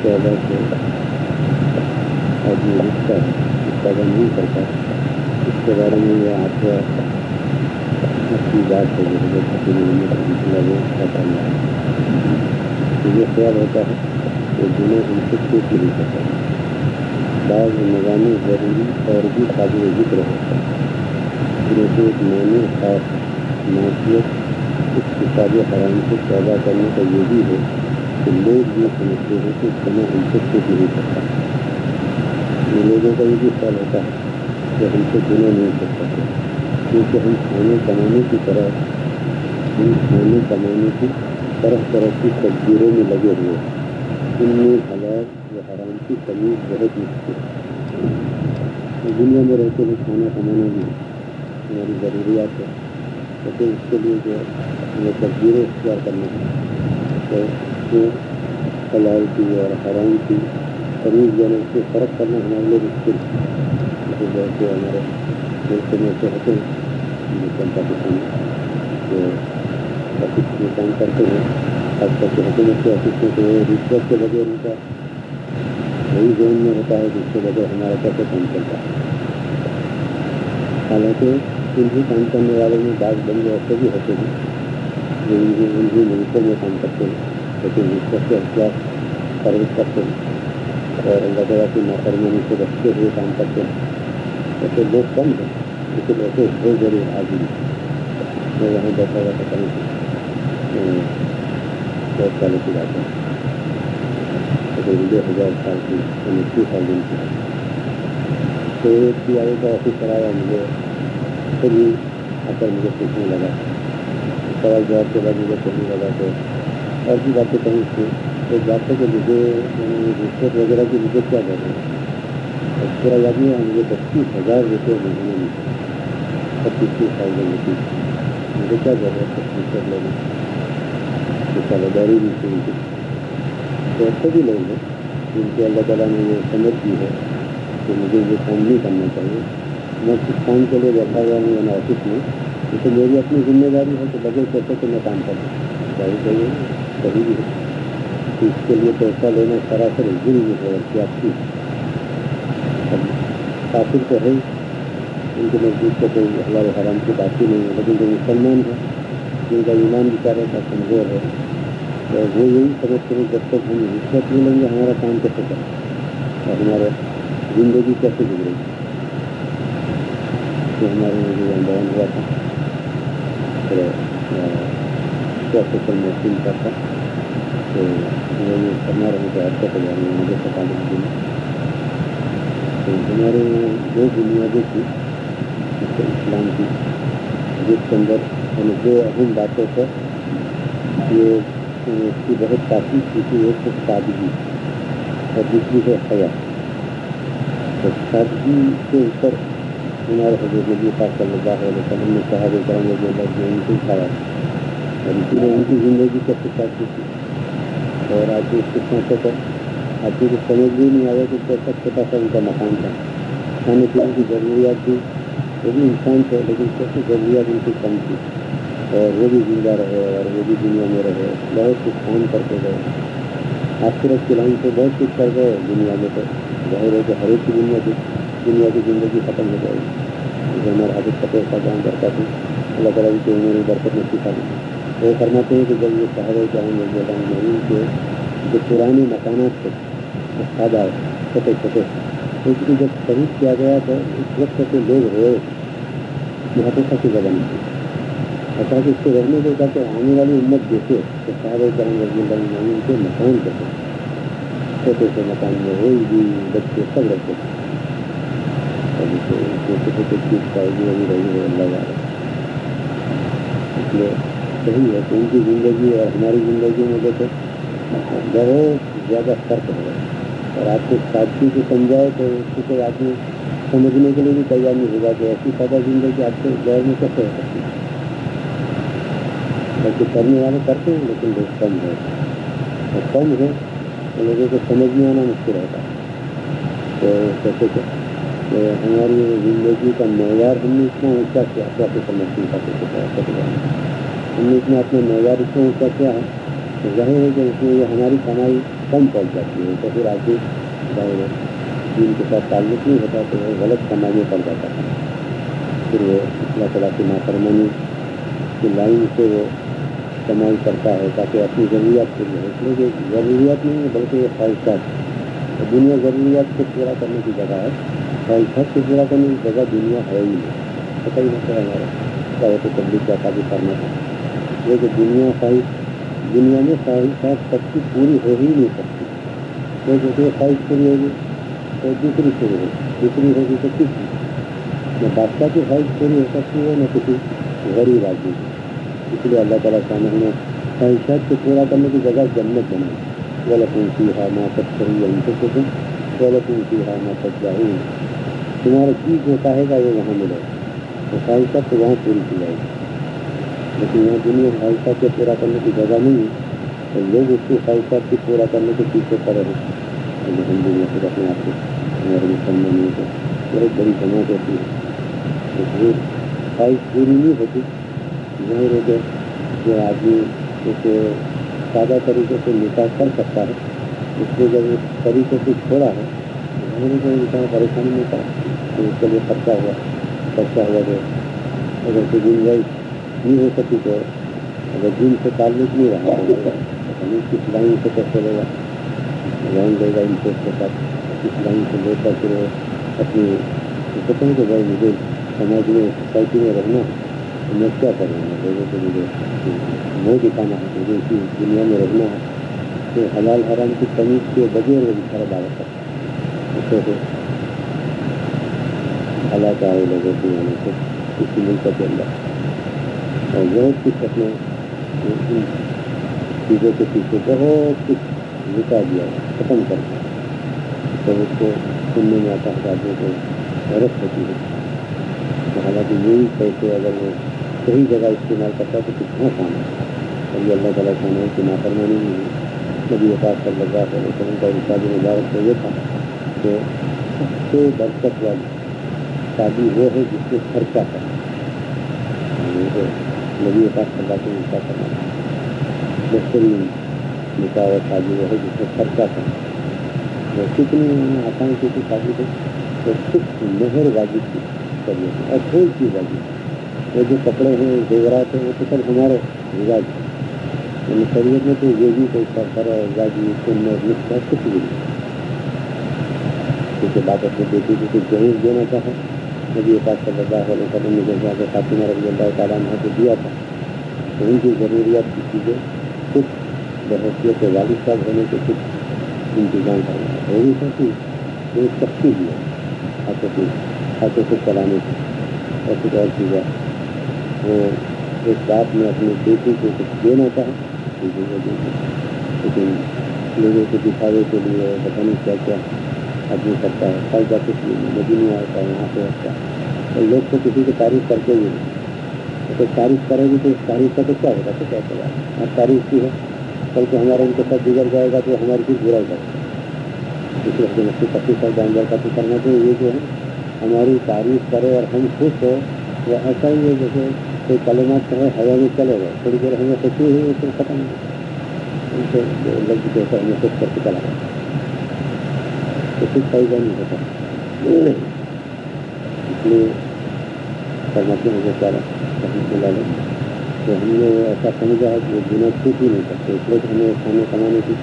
پیدا سے آدمی رکھتا ہے پیدا نہیں کرتا، اس کے بارے میں یہ آپ اچھی بات ہے جو حضرت حکیم محمد رحمۃ اللہ وہ بتانا ہے کہ یہ خیال ہوتا ہے کہ جنہیں ہم سے چھوٹ نہیں سکتا، بعض نظام ضروری اور بھی قابل ذکر ہے جنہیں سے ایک معنی خاص معاشیت اس کتاب حرام سے پیدا کرنے کا یہ بھی ہے کہ لوگ یہ سمجھتے ہیں کہ گناہ ہم سے چھوٹ نہیں سکتا۔ لوگوں کا یہ بھی خیال ہوتا ہے کہ ہم سے گناہ نہیں چھوٹ سکتے کیونکہ ہم کھانے کمانے کی طرح طرح کی تدبیروں میں لگے ہوئے، ان میں حلال و حرام کی تمیز بہت مشکل ہے۔ دنیا میں رہتے ہوئے کھانا کمانا بھی ہماری ضروریات ہے، لیکن اس کے لیے جو ہمیں تدبیریں اختیار کرنا ہے تو حلال کی اور حرام کی تمیز یعنی اس میں فرق کرنا ہمارے لیے مشکل ہے۔ جیسے ہمارے ملک میں سے ہوتے ہیں ہندوستان پاکستان جو آفس میں کام کرتے ہیں، خاص کر کے حکومت کے آفس میں، تو وہ رشوت کے بغیر ان کا وہی ذہن میں ہوتا ہے جس کے بغیر ہمارا کیسے کام چلتا ہے۔ حالانکہ انہیں کام کرنے والوں میں بعض بندے ایسے بھی ہوتے ہیں جو انہیں ملکوں میں کام کرتے ہیں لیکن رشوت کے اخلاق پرہیز کرتے ہیں اور اللہ تعالیٰ کی نافرمانی سے بچتے ہوئے کام کرتے ہیں۔ ایسے لوگ کم ہیں لیکن ایسے بہت بڑے آدمی میں وہاں بیٹھا ہوا پتہ نہیں بہت سالوں کی بات ہے، 2000 سال کی 29 سال دن کی۔ تو ایک بھی آئے کا آفیسر آیا، مجھے خود ہی آ کر مجھے پوچھنے لگا، سوال جواب کے بعد مجھے کہنے لگا کہ اور بھی باتیں کہیں تھیں، ایک بات ہے کہ مجھے رشوت وغیرہ کی مجھے کیا ضرورت ہے، پورا یاد نہیں ہے مجھے 25,000 روپئے مہینے میں 25,000 روپیز مجھے کیا ضرورت ہے رشوت لینے کی، سالہ داری بھی تھی ان کی۔ تو ایسے بھی لوگ ہیں جن کے اللہ تعالیٰ نے یہ سمجھ دی ہے کہ مجھے یہ کام نہیں کرنا چاہیے، میں کس کام کے لیے بیٹھا ہوا ہوں یعنی آفس میں، کیونکہ میری اپنی ذمہ داری ہے کہ بغیر پیسے کہ میں کام کروں، ظاہر چاہیے صحیح بھی ہے، اس کے لیے پیسہ لینا سراسر ظلم ہے اور کیاپسی۔ کافر تو ہے ان کے نزدیک تو کوئی حلال حرام کی بات ہی نہیں ہے، لیکن جو مسلمان ہے جن کا ایمان بیچارے کا کمزور ہے تو وہ یہی سمجھتے ہیں جب تک ہم رشوت نہیں لیں گے ہمارا کام کیسے کرے اور ہمارا زندگی کیسے گزرے گی۔ تو ہمارے جو بیان ہوا تھا پھر سوشل محسوس کا تھا تو وہ یہ کرنا رہے کہ آپ کا جانے مجھے پتا نہیں دیں۔ تو ہمارے یہاں دو بنیادیں تھیں اسلام کی جس کے اندر یعنی دو اہم باتوں پر یہ اس کی بہت تاکید کی تھی، ایک تو سادگی اور دوسری ہے حیا۔ تو سادگی کے اوپر ہمارے حضرت نبی پاک صلی اللہ علیہ وسلم نے صحابہ کرام رضی اللہ عنہم ان کو اٹھایا اور اسی لیے ان کی زندگی کیسے سادگی تھی اور آدمی اس کے سوچے پر آدمی کو سمجھ بھی نہیں آیا کہ کیسا چھوٹا سا ان کا مکان تھا، کھانے پینے کی ضروریات تھی، وہ بھی انسان تھے لیکن کیسی ضروریات ان کی کم تھی اور وہ بھی زندہ رہے اور وہ بھی دنیا میں رہے، بہت کچھ کام کرتے گئے، آخرت کی لائن سے بہت کچھ کر گئے دنیا میں۔ تو ظاہر ہے کہ ہر ایک کی دنیا کی زندگی ختم ہو جائے گی، جیسے ہمارا حافظ فتح کا کام کرتا تھا، اللہ تعالیٰ کی انہوں نے برکت نصیب کر دی۔ وہ فرماتے ہیں کہ جب یہ صحابہ کرام رضی اللہ عنہم کے جو پرانے مکانات تھے وہ کھاد آئے چھوٹے چھوٹے، اس کی جب خرید کیا گیا تو اس وقت کے لوگ روئے محققہ کی زبان تھی، اور تاکہ اس کو رہنے دے تاکہ آنے والی امت دیکھے کہ صحابہ کرام رضی اللہ عنہم کے مکان کیسے چھوٹے سے مکان میں ہوئی بھی بچے سب رہتے تھے، اور چھوٹے چھوٹے چیز پائے گی ابھی رہی ہے اللہ والے۔ اس لیے صحیح ہے کہ ان کی زندگی اور ہماری زندگی میں دیکھو بہت زیادہ فرق ہے، اور آپ کو سادگی کو سمجھائے تو اس کو کوئی آدمی سمجھنے کے لیے بھی تیار نہیں ہوگا کہ ایسی سادہ زندگی آپ کے دور میں کیسے ہو سکتی ہے۔ بلکہ کرنے والے کرتے ہیں لیکن لوگ کم ہے، اور کم ہے تو لوگوں کو سمجھ میں آنا مشکل ہوتا ہے۔ تو کیسے کہ ہماری زندگی کا معیار ہم نے اتنا اونچا کیا، کیسے سمجھ نہیں پاتے، ہم نے اتنا اپنا معیار اتنا اونچا کیا ہے تو ظاہر ہے کہ اس میں یہ ہماری کمائی کم پڑ جاتی ہے، تو پھر آگے ظاہر ہے دین کے ساتھ تعلق نہیں ہوتا تو وہ غلط کمائی میں پڑ جاتا ہے، پھر وہ اللہ تعالیٰ کی نافرمانی کی لائن سے وہ کمائی کرتا ہے تاکہ اپنی ضروریات پوری ہو، اس لیے کہ ضروریات نہیں ہے بلکہ یہ خواہشات ہے۔ دنیا ضروریات کو پورا کرنے کی جگہ ہے، خواہشات کو پورا کرنے کی جگہ دنیا ہے ہی نہیں، پتہ ہی نہیں چلا ہمارا چاہے تو تبلیغ کا بھی کرنا تھا، لیکن دنیا میں خواہشات سب کی پوری ہو ہی نہیں سکتی، تو جیسے خواہش پوری ہوگی تو دوسری شروع ہوگی، دوسری ہوگی تو تیسری، نہ بادشاہ کی خواہش پوری ہو سکتی ہے نہ کسی غریب آدمی کی، اس لیے اللہ تعالیٰ شاہ نے خواہشات کو پورا کرنے کی جگہ جنت بنائی، وَلَكُمْ فِيهَا مَا تَشْتَهِي أَنفُسُكُمْ وَلَكُمْ فِيهَا مَا تَدَّعُونَ، تمہارا جی جو چاہے گا وہ وہاں ملے گا، تو خواہشات تو وہاں پوری کی جائے گی، لیکن یہاں دنیا خواہشات کو پورا کرنے کی جگہ نہیں ہے، تو لوگ اس کی خواہشات کو پورا کرنے کے پیچھے پڑے ہیں، الحمد للہ خود اپنے آپ کو ہمارے مسلمانوں کو بہت بڑی جماعت ہوتی ہے، تو خواہش پوری نہیں ہوتی، ظاہر ہے کہ جو آدمی ایک سادہ طریقے سے نکاح کر سکتا ہے، اس لیے جب اس طریقے سے چھوڑا ہے ظاہر ہے کہ انسان پریشانی میں پڑا، تو اس کے لیے خرچہ ہوا جو اگر کوئی گنجائش نہیں ہو سکی تو اگر دین سے تعلق نہیں رہا تو کس لائن سے کیسے لے گا، لائن لے گا انٹرسٹ کے ساتھ، کس لائن سے لے کر پھر اپنی سوچیں کہ بھائی مجھے سماج میں سوسائٹی میں رہنا ہے تو میں کیا کروں گا، لوگوں کو مجھے منہ دکھانا ہے، مجھے اسی دنیا میں رہنا ہے، تو حلال حرام کی تمیز کے بغیر وہ بیچارہ دعوت کرتا ہے، اس سے حالات آئے لوگوں کی وجہ سے کسی ملک کے اندر، اور بہت کچھ اپنے ان چیزوں کے پیچھے بہت کچھ لٹا دیا ختم کر دیا، جب اس کو سننے میں آتا ہے آدمی کو حیرت ہوتی ہے، تو حالانکہ یہی پیسے اگر وہ صحیح جگہ استعمال کرتا ہے تو کتنا کام ہے، اور یہ اللہ تعالیٰ خانہ کی نافرمانی نہیں ہے۔ نبی پاک صلی اللہ علیہ وسلم کا ارشاد مبارک تو یہ تھا کہ سب سے برکت والی شادی وہ ہے جس میں خرچہ ہے، نبی پاک صلی اللہ علیہ وسلم کا فرمان بہترین نکاح اور شادی وہ ہے جس میں خرچہ ہے، وہ کتنی آسان کی شادی ہے، تو صرف مہر واجب کی شریعت اور کوئی چیز واجب، وہ جو کپڑے ہیں زیورات ہیں وہ تو سب ہمارے رواج ہیں، یعنی شریعت میں تو یہ بھی کوئی سفر راجی سنت نسخہ کچھ بھی نہیں، کیونکہ بات اپنی بیٹی کو کچھ جہیز دینا چاہے نبی پاک صلی اللہ علیہ وسلم نے جیسے فاطمہ رضی اللہ تعالیٰ عنہ کو دیا تھا، تو ان کی ضروریات کی چیزیں کچھ بحیثیت والد صاحب ہونے کے کچھ انتظام کرنا ہے، وہ بھی سوچی وہ سختی بھی ہے ہاتھوں سے چلانے کی، اور کچھ اور چیزیں وہ ایک بات میں اپنی بیٹی کو کچھ دینا چاہے لیکن لوگوں کو دکھاوے کے لیے پتہ نہیں کیا کیا آدمی کرتا ہے، فائدہ کچھ بھی نہیں آتا ہے، یہاں پہ ہوتا ہے، اور لوگ تو کسی کی تعریف کرتے ہی نہیں، اگر تعریف کرے گی تو اس تعریف کا تو کیا ہوگا، تو کیا چلا اب تعریف کی ہے کل کو ہمارا ان کے ساتھ بگڑ جائے گا تو ہماری چیز برائی کرے گا، اس لیے مسجد تقسیم کا جانور کا تو کرنا چاہیے، یہ جو ہے ہماری تعریف کرے اور ہم خوش ہو، وہ ایسا ہی ہے جیسے کوئی کلمات ہے ہوا میں چلے گئے، تھوڑی دیر ہمیں خوشی ہوئی پھر ختم ہو گئی، ان سے لفظ کہتا ہمیں خوش کر کے چلا گیا تو کچھ فائدہ نہیں ہوتا، اس لیے فرماتے ہیں بیچارہ رحمۃ اللہ علیہ، تو ہم نے ایسا سمجھا ہے کہ وہ بنا چھوٹ ہی نہیں کرتے، اس لیے ہمیں کھانے کمانے کی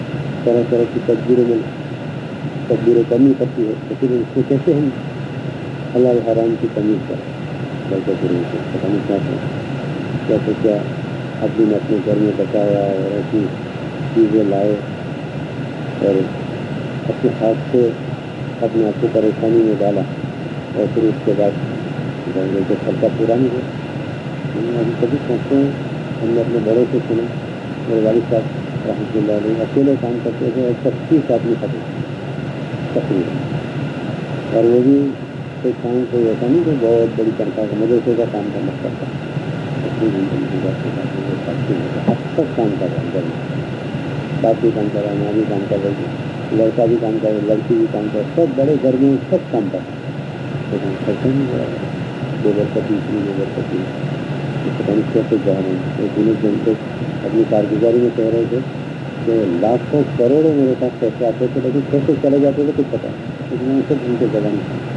طرح طرح کی تدبیریں کرنی پڑتی ہے، تو پھر اس کو کیسے ہم حلال حرام کی تمیز کریں، بلکہ پھر ان کو پتہ نہیں کیا تو کیا آدمی نے اپنے گھر میں بچایا اور ایسی چیزیں لائے اور اپنے ہاتھ سے اپنے آپ کو پریشانی میں ڈالا، اور پھر اس کے بعد جو خرچہ پورا نہیں ہوا، ابھی کبھی سوچتے ہیں، ہم نے اپنے بڑوں سے سنا، میرے والد صاحب رحمۃ اللہ علیہ اکیلے کام کرتے تھے اور 25 آدمی تقریباً، اور وہ بھی کوئی کام کوئی ایسا نہیں کہ بہت بڑی تنخواہ کا مدرسے کا کام کرنا پڑتا ہے، اب سب کام کر رہے ہیں گھر میں، باپ بھی کام کر رہا ہے، ماں بھی کام کر رہی ہے، لڑکا بھی کام کر رہا ہے، لڑکی بھی کام کر رہا ہے، سب بڑے گھر میں سب کام کر رہے ہیں، لیکن خرچہ نہیں ہو رہا ہے، بے برکتی اتنی بے برکتی ہے، پتہ نہیں کیسے جا رہے ہیں، ایک دن سے اپنی کارگزاری میں کہہ رہے تھے کہ لاکھوں کروڑوں میرے پاس پیسے آتے تھے لیکن کیسے چلے جاتے تھے کچھ پتا لیکن میں صرف ان کے جگہ نہیں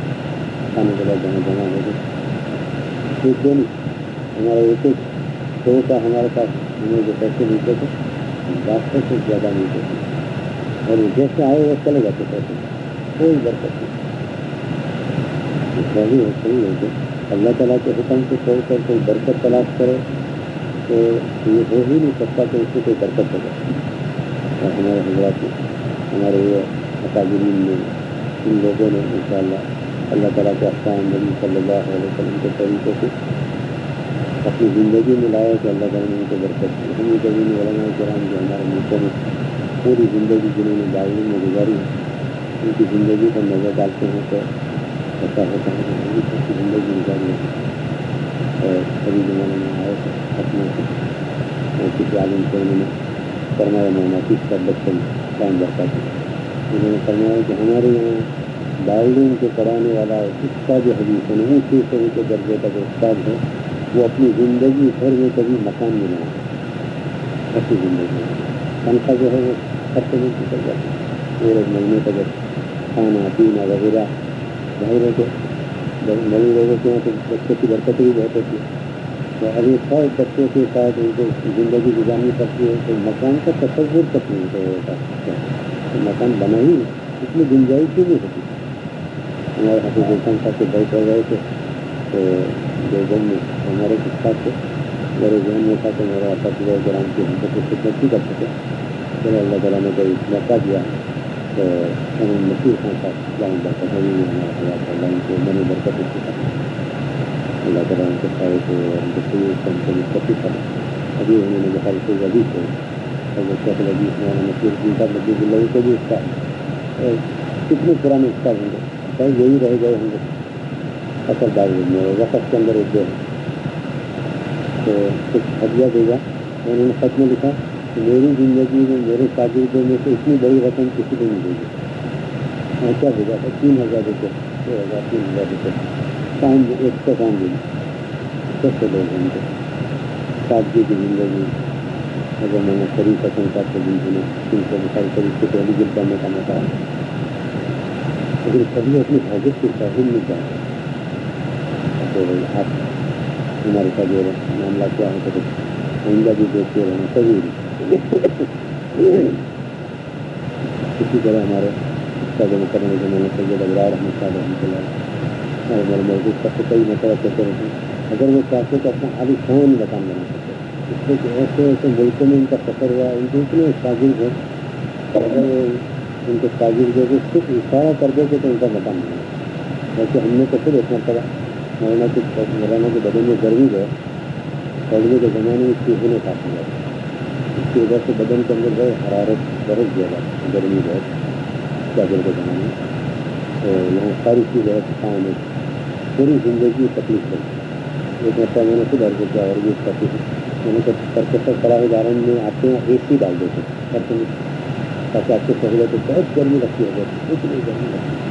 کھانے کے بعد جمع ہو گئے. ایک دن ہمارا ایک ایک شو کا ہمارے پاس ہمیں جو پیسے ملتے تھے لاکھوں سے زیادہ ملتے تھے اور جیسے آئے وہ چلے جاتے پیسے کوئی برکت نہیں. صحیح ہے کہ اللہ تعالیٰ کے حکم سے چھوڑ کر کوئی برکت تلاش کرے تو یہ ہو ہی نہیں سکتا کہ اس سے کوئی برکت ہو جائے. اور ہمارے حضرات ہمارے یہ اکابرین نے ان لوگوں نے انشاءاللہ اللہ تعالیٰ کے احکام نبی صلی اللہ علیہ وسلم کے طریقے سے اپنی زندگی میں لایا کہ اللہ تعالیٰ نے ان کو برکت کی. ہم یہ زمین علماء کرام جو ہمارے ملکوں میں پوری زندگی جنہوں نے دارالعلوم میں گزاری ان کی زندگی پر نظر ڈالتے ہیں تو ایسا ہوتا ہے کہ ہم کی زندگی گزاری ہے. اور کبھی زمانے میں آئے تھے اپنے سے کسی عالم سے انہوں نے فرمایا میں کا بچپن ٹائم برتا تھا. انہوں نے فرمایا کہ ہمارے یہاں دارالعلوم کے پڑھانے والا استاد حدیث ہے نہیں تیسرے کے درجے کا جو استاد ہے وہ اپنی زندگی بھر میں کبھی مکان نہیں بنا اپنی زندگی میں تنخواہ جو ہے وہ خرچے میں نکل جاتی ہے. پورے مہینے کا جب کھانا پینا وغیرہ ظاہر ہے کہ نئی لوگوں کے یہاں تو بچوں کی برکت بھی بہت ہوتی ہے. تو ابھی سب بچوں کے ساتھ ان کو زندگی گزارنی پڑتی ہے تو مکان کا تصور تک نہیں ہوتا. مکان بنا ہی اتنی گنجائش ہی نہیں ہوتی. ہمارے حافظ الحسن صاحب کے بھائی پڑھ رہے تھے تو دیوبند میں ہمارے استاد تھے میرے ذہن میں تھا کہ میرا فضل گرام کی ہم کو کچھ خدمت نہیں کر سکے. چلو اللہ تعالیٰ نے کوئی موقع دیا تو ہم نصیر خان صاحب جان برکت ہوئی ہمارا حیات اللہ ان کو میں نے برکت اس کے ساتھ اللہ تعالیٰ ان کے سارے کو ان کے سیو کو ان کو مستقل کرے. ابھی انہوں نے بخار سے وزیف ہو اور وہ شیخ وزیف میں نصیر جن کا نبی اللہ کو بھی استاد اور کتنے پرانے استاد ہوں گے شاید یہی رہ گئے ہوں گے اثر دار میں وقت کے اندر ایک دو تو کچھ ہدیہ دے گا. انہوں نے خط میں لکھا کہ میری زندگی میں میرے شاگردوں میں سے اتنی بڑی رقم کسی کو نہیں دے گی. کیا ہو جاتا 3,000 روپئے 2,000 3,000 روپئے کام 100 کام دیں کیسے لوگ ان کو سادگی کی زندگی. اگر میں نے شریف حسن صاحب کو جن نے 300 مثال شریف کے پہلی دل کرنے کا موقع لیکن کبھی اپنی حاجت کی تعلیم نہیں چاہتے تو آپ ہمارے ساتھ جو معاملہ کیا ہے تو آئندہ بھی دیکھتے رہنا کبھی اسی طرح ہمارے استاد مکرم زمانے سید ابرار احمد صاحب رحمۃ اللہ اور ہمارے موجود سب سے کئی مسئلہ کہتے رہتے ہیں اگر وہ چاہتے تو اپنا عالی شان مکان بنا سکتے اس لیے کہ ایسے ایسے ملکوں میں ان کا سفر ہوا ان کے اتنے شاگرد ہیں اگر ان کے شاگرد جو صرف اشارہ کر دے تو ان کا مکان بنا. ویسے ہم نے تو پھر اتنا پڑا مولانا کے بدن میں گرمی ہے سردیوں کے زمانے میں چیزیں کافی ہے اس کی وجہ سے بدن کے اندر بہت حرارت بہت زیادہ گرمی بہت چادر کے زمانے میں تو یہاں ساری چیز بہت کام ہے پوری زندگی تکلیف ہے. ایک مرتبہ میں نے خود عرض کیا اور بھی کرتی تھی میں نے پروفیسر پڑا ادارن میں آپ کے یہاں اے سی ڈال دیتے تاکہ آپ کو سہولت ہے بہت گرمی لگتی ہے کچھ نہیں گرمی لگتی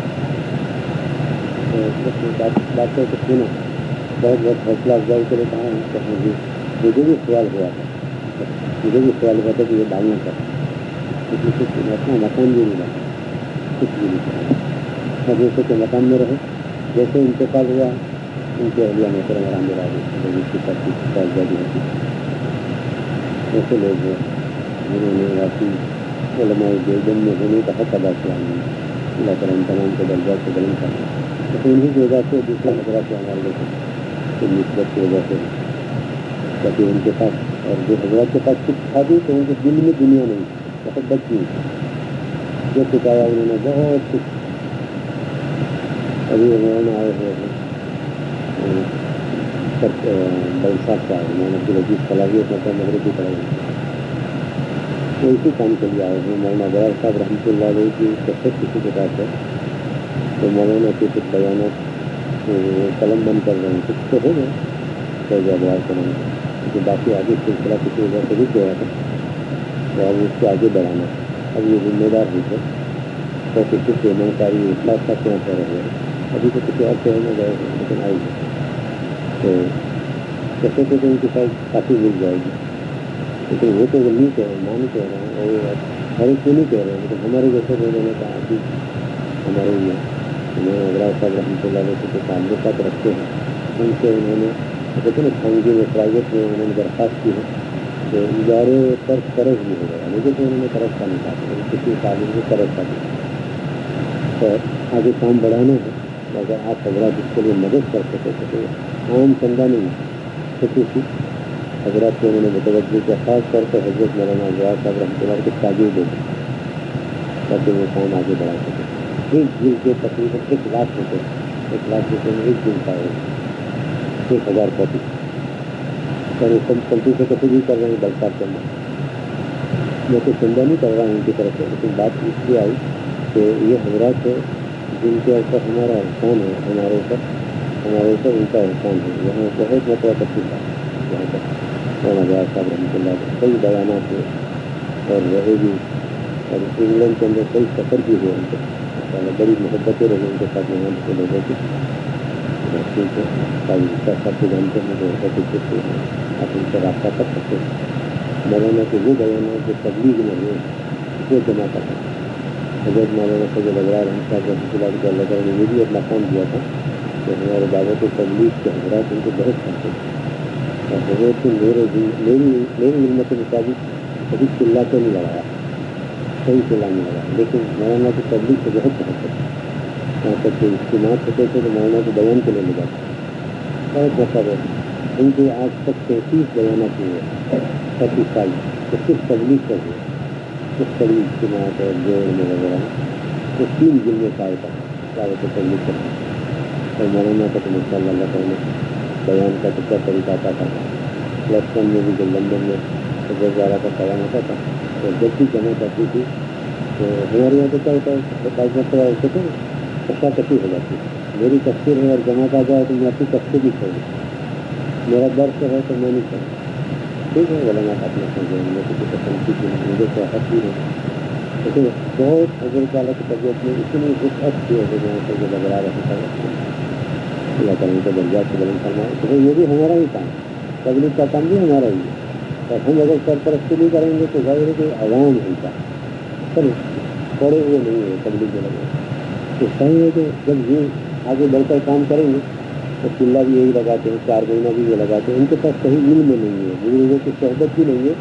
بات کر سکتے نا بہت بہت حوصلہ افزائی کے لیے کہا ہے کہ مجھے بھی خیال ہوا تھا کہ یہ ڈالنا چاہتا اس میں کچھ اپنا مکان بھی نہیں ڈالا کچھ بھی نہیں چاہتا اب جیسے کہ مکان میں رہے جیسے انتقال ہوا ان کے اہلیہ محترم رحمۃ اللہ اس کی کاغذاتی ہوتی ایسے لوگ ہیں جنہوں نے واقعی علماء دیوبند میں ہونے کا حق ادا کیا اللہ تعالیٰ ان تمام کے درجات سے بلند کرنا تو انہیں کی وجہ سے دوسرے حضرات سے ہمارے لوگ نسبت کی وجہ سے تاکہ ان کے پاس اور جو حضرات کے پاس کچھ تھا بھی تو ان کے دل میں دنیا نہیں بہت بچی جو سکھایا انہوں نے بہت کچھ. ابھی مولانا آئے ہوئے ہیں بڑی صاحب کا محمد عبدالعزیز صلاحیت مطلب مغربی پڑھائی تو اسی کام کے لیے آئے ہیں. مولانا ابرار صاحب رحمۃ اللہ علیہ کی کثرت کسی کے پاس ہے تو مولانا کے کچھ بیانات قلم بند کر رہے ہیں کچھ تو ہو گئے فیض ابرار کے نام سے کیونکہ باقی آگے سلسلہ کسی وجہ سے رک گیا تھا تو اب اس کو آگے بڑھانا اب یہ ذمہ دار ہوتے تو کسی سے میں ساری اخلاق کا کیا کہہ رہے ہیں ابھی تو کسی اور شہر میں گئے ہیں لیکن آئی ہے تو کیسے تو ان کے ساتھ کافی مل جائے گی لیکن وہ تو نہیں کہہ رہے، میں نہیں کہہ رہا ہوں، اور ہر ایک کیوں نہیں کہہ رہے ہیں، لیکن ہمارے جیسے لوگوں نے کہا کہ ہمارے میں حضرات صاحب رحمۃ اللہ علیہ سے جو تعلقات رکھتے ہیں ان سے انہوں نے کہتے ہیں نا خانگی میں پرائیویٹ میں انہوں نے درخواست کی ہے کہ ادارے پر قرض بھی ہو گیا، مجھے تو انہوں نے قرض کا نہیں کہا، کسی تعلیم سے قرض کا دیا اور آگے کام بڑھانا ہے، اگر آپ حضرات اس کے لیے مدد کر سکے تو عام چندہ نہیں خصوصی حضرات کو انہوں نے متوجہ کیا، خاص طور پر حضرت مولانا جواد صاحب رحمۃ اللہ کو تاجر دے دیں تاکہ وہ کام آگے بڑھا سکے۔ ایک دن کے تقریباً 1 لاکھ روپے، 1 لاکھ روپے میں ایک دن کا ہے 1000 کاپی، اور وہ کمپنی سے کسی بھی کر رہے ہیں بلسار کے اندر، میں تو چندہ نہیں کر رہا ہوں ان کی طرف سے، لیکن بات اس لیے آئی کہ یہ حضرات ہے جن کے اوپر ہمارا احسان ہے، ہمارے اوپر ان کا احسان ہے، یہاں بہت مرتبہ تشریف آئے یہاں پر مولانا جواد صاحب رحمۃ اللہ علیہ کئی بیانات ہوئے اور رہے بھی، اور انگلینڈ کے اندر کئی سفر بھی ہوئے ان کے، بڑی محبتیں رہی ان کے ساتھ یہاں کے لوگوں کی، ٹھیک ہے سب کو جانتے ہیں جو ہوتے ہیں، آپ ان سے رابطہ کر سکتے ہیں۔ مولانا کے وہ بیانات جو تبلیغ میں ہوئے وہ جمع کرنا، حضرت مولانا سید ابرار احمد صاحب رحمۃ اللہ علیہ اللہ تعالیٰ نے یہ بھی اپنا کام دیا تھا کہ ہمارے دعوت و تبلیغ کے حضرات ان کو بہت کرتے تھے، اور حضرت نے میری علم کے مطابق کبھی چلا تو نہیں لگایا، صحیح چلا نہیں لگایا، لیکن مولانا کی تبلیغ سے بہت محبت ہے، یہاں تک کہ اجتماعات ہوتے تھے تو مولانا کو بیان کے لیے لے جاتے بہت مطلب ہے ان کے آج تک 33 بیانات ہوئے ہیں، 35 تو صرف تبلیغ پر ہوئے، صرف بڑی اجتماعات اور جوڑ میں وغیرہ تو 3 دن میں پائے تھا دعوت و تبلیغ کرنا، اور مولانا کا تو ماشاء اللہ تعالیٰ بیان کا تو کیا طریقہ آتا تھا، پلس 1 میں بھی جو لندن میں گردوارہ کا قیام ہوتا تھا تو جب بھی جمع کرتی تھی تو ہمارے یہاں تو کیا ہوتا ہے بعض مرتبہ ہوتے تھے کشاکشی ہو جاتی ہے، میری تفسیر ہے اور جماعت آ جائے تو میں اپنی تفسیر بھی چھوڑ دوں، میرا درس ہے تو میں نہیں چھوڑوں، ٹھیک ہے علماء کا اپنا سمجھے، میں کسی کو تنقید کی نہیں، مجھے کوئی حق بھی نہیں، لیکن بہت حضرت والا کی طبیعت میں اتنی وسعت تھی حضرت یہاں سے جو لگا رہتا ہے اللہ تعالیٰ کے درجات کو بلند فرمائے، تو یہ بھی ہمارا ہی کام ہے، تبلیغ کا کام بھی ہمارا ہی ہے، اور ہم اگر سرپرستی نہیں کریں گے تو ظاہر ہے کہ عوام ہی کا سر پڑے ہوئے نہیں ہے تبلیغ میں لگے، تو صحیح ہے کہ جب یہ آگے بڑھ کر کام کریں گے تو چلہ بھی یہی لگاتے ہیں، 4 مہینہ بھی یہ لگاتے ہیں، ان کے پاس صحیح علم نہیں ہے، بزرگوں کی صحبت بھی نہیں ہے،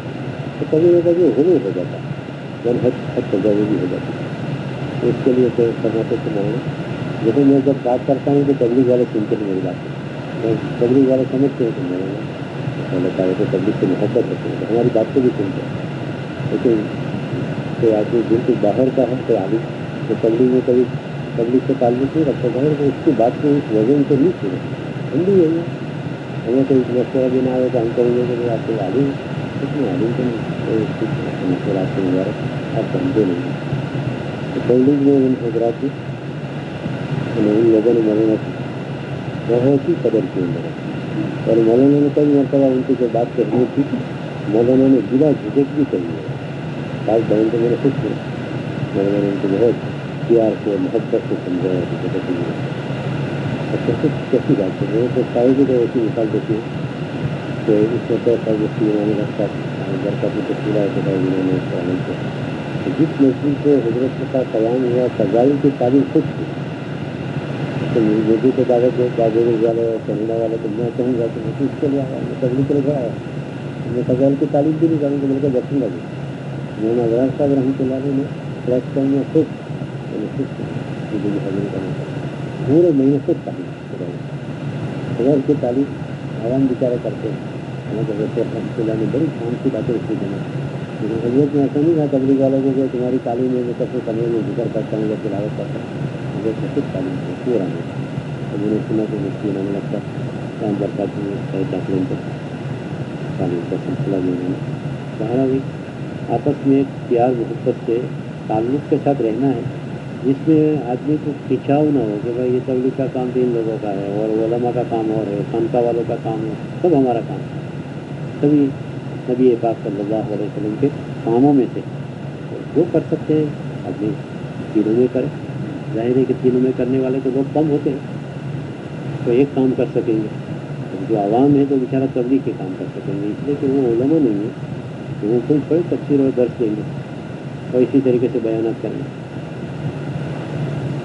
تو کبھی نہ کبھی غلو ہو جاتا ہے اور حد تجاوز بھی ہو جاتی ہے، تو اس کے لیے تو فرماتے تھے مولانا، لیکن میں جب بات کرتا ہوں تو تبلیغ والے سنتے ہیں میری بات، میں تبلیغ والے سمجھتے ہیں کہ مولانا اللہ تعالیٰ کو تبلیغ سے محبت ہوتی ہے تو ہماری بات کو بھی سنتے ہیں، لیکن کوئی آدمی بالکل باہر کا ہے کوئی عالم تو تبلیغ میں کبھی تبلیغ سے تعلق نہیں رکھتا، ظاہر کہ اس کی بات کو اس وزن سے نہیں سنے، ہم بھی یہی ہیں، ہمیں کوئی مشورہ دینا آئے تو ہم کہیں گے کہ آپ کوئی عالم کتنے عالم تو نہیں مشورات کے مبارک آپ جانتے نہیں ہیں، تو تبلیغ میں ان حضرات کی ان لوگوں نے مولانا کی بہت ہی قدر کی ان لوگوں، اور مولانا نے کئی مرتبہ ان کی جو بات کہنی تھی مولانا نے بلا جھجک بھی کہی ہے، خاص بیان تو میں نے خود سنا، مولانا نے ان کو بہت پیار سے محبت سے سمجھایا کہ بیٹا تم اچھا کچھ کیسی بات ہے، میرے تو سائے کی تو ایسی مثال دیتی ہے کہ اس وقت ایسا مفتی امام رکھتا گھر کا بھی تشکیلہ ہوتا تھا جنہوں نے اس کا عمل کیا، جس مسجد سے حضرت کا قیام ہوا فضائل کی تعلیم خود کی، تو مجھے تو دعوت والے کینیڈا والے تو میں کہوں گا کہ میں تو اس کے لیے آیا، میں تبلیغ کے لیے آیا، میں فضائل کی تعلیم بھی نہیں کروں گا، میرے کو دیکھوں گا بھی مولانا ابرار صاحب رحمۃ اللہ علیہ نے پلس 1 میں خود حاضری کرنا پورے مہینے خود تعلیم خدا کی تعلیم عوام بیچارے کرتے ہیں، ہمیں رحمۃ اللہ نے بڑی شان کی باتیں اس کی جمع، لیکن حضرت میں ایسا نہیں تھا تبلیغ والوں کو کہ تمہاری تعلیم میں سب سے کمرے میں ذکر کرتا ہوں یا تلاوت کرتا ہوں، حضرت نے خود تعلیم کی پورا نہیں، تو میں نے سنا کہ مفتی انہوں نے لگتا کام برکات میں چاکلین پر تعلیم کا سلسلہ میں انہوں نے کہا بھی آپس میں ایک پیار محبت سے تعلق کے ساتھ رہنا ہے، جس میں آدمی کو کھنچاؤ نہ ہو کہ بھائی یہ تبلیغ کا کام 3 لوگوں کا ہے اور علماء کا کام اور ہے، خانقاہ والوں کا کام ہے، سب ہمارا کام ہے، سبھی نبی پاک صلی اللہ علیہ وسلم کے کاموں میں سے جو کر سکتے ہیں آدمی تینوں میں کرے، ظاہر ہے کہ تینوں میں کرنے والے تو لوگ کم ہوتے ہیں تو ایک کام کر سکیں گے، جو عوام ہے تو بیچارہ تبلیغ کے کام کر سکیں گے، اس لیے کہ وہ علماء نہیں ہے، تو وہ کوئی بڑی تفسیر اور درس دیں گے اور اسی طریقے سے بیانات کریں گے.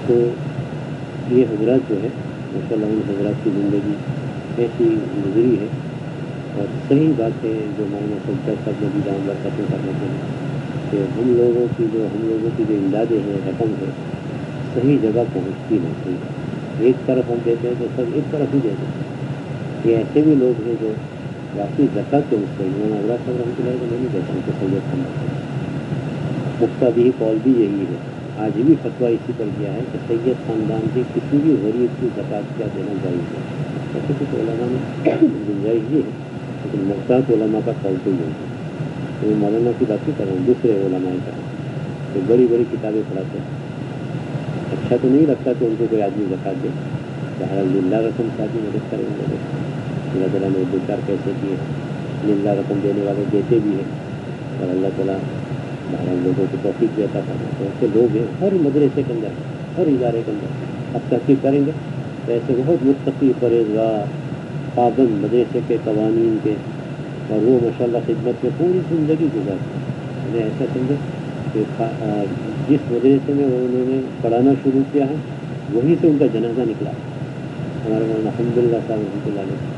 تو یہ حضرات جو ہے ماشاء اللہ ان حضرات کی زندگی ایسی گزری ہے اور صحیح بات ہے جو مولانا سلطان صاحب نے بھی دام برکتیں کرنے کے ہیں کہ ہم لوگوں کی جو امدادیں ہیں رقم ہے صحیح جگہ پہنچتی نہیں. ایک طرف ہم دیتے ہیں تو سب ایک طرف ہی دیتے ہیں. یہ ایسے بھی لوگ ہیں جو واقعی زکوٰۃ کے مستحق ہیں. صاحب رحمۃ اللہ کو میں نہیں کہتا ہوں کہ سید خاندان مفتا بھی قول بھی یہی ہے. آج بھی فتویٰ اسی پر دیا ہے کہ سید خاندان کے کسی بھی غریب کی زکوٰۃ کیا دینا جائز ہے. ایسے کچھ علماء میں گنجائش بھی ہے لیکن محتاط علماء کا قول تو یہی ہے. تو میں مولانا کی بات نہیں کر رہا ہوں, دوسرے علماء کا جو بڑی بڑی کتابیں پڑھاتے ہیں. اچھا تو نہیں لگتا کہ ان کو کوئی آدمی زکوٰۃ دے. بہرحال للہ رقم سے آدمی مدد کریں گے. اللہ تعالیٰ نے دو چار پیسے دیے ہیں, للہ رقم دینے والے دیتے بھی ہیں اور اللہ تعالیٰ بہرحال لوگوں کو توفیق بھی عطا کرنا. تو ایسے لوگ ہیں ہر مدرسے کے اندر, ہر ادارے کے اندر. اب تحقیق کریں گے تو ایسے بہت متقی پرہیزگار پابند مدرسے کے قوانین کے, اور وہ ماشاء اللہ خدمت میں پوری زندگی گزارتے ہیں. انہیں ایسا سمجھے کہ جس مدرسے میں انہوں نے پڑھانا شروع کیا ہے وہیں سے ان کا جنازہ نکلا. ہمارے مولانا الحمد للہ صاحب رحمۃ اللہ علیہ